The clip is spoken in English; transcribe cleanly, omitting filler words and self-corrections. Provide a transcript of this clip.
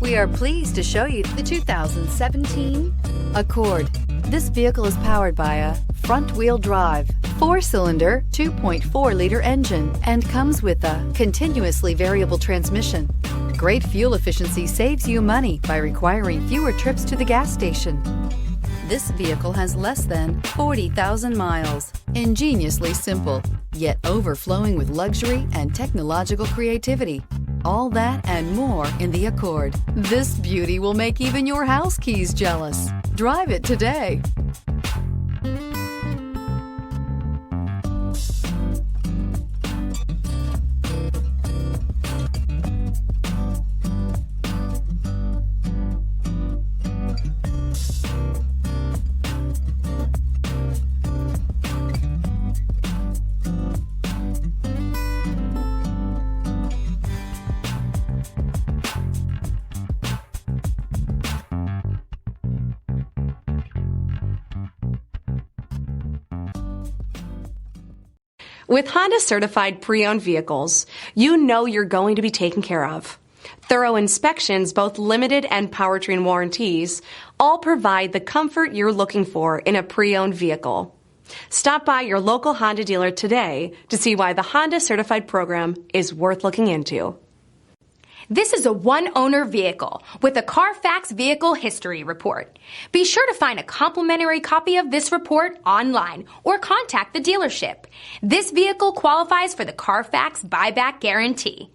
We are pleased to show you the 2017 Accord. This vehicle is powered by a front-wheel drive, 4-cylinder, 2.4-liter engine and comes with a continuously variable transmission. Great fuel efficiency saves you money by requiring fewer trips to the gas station. This vehicle has less than 40,000 miles. Ingeniously simple, yet overflowing with luxury and technological creativity. All that and more in the Accord. This beauty will make even your house keys jealous. Drive it today. With Honda certified pre-owned vehicles, you know you're going to be taken care of. Thorough inspections, both limited and powertrain warranties, all provide the comfort you're looking for in a pre-owned vehicle. Stop by your local Honda dealer today to see why the Honda certified program is worth looking into. This is a one-owner vehicle with a Carfax Vehicle History Report. Be sure to find a complimentary copy of this report online or contact the dealership. This vehicle qualifies for the Carfax Buyback Guarantee.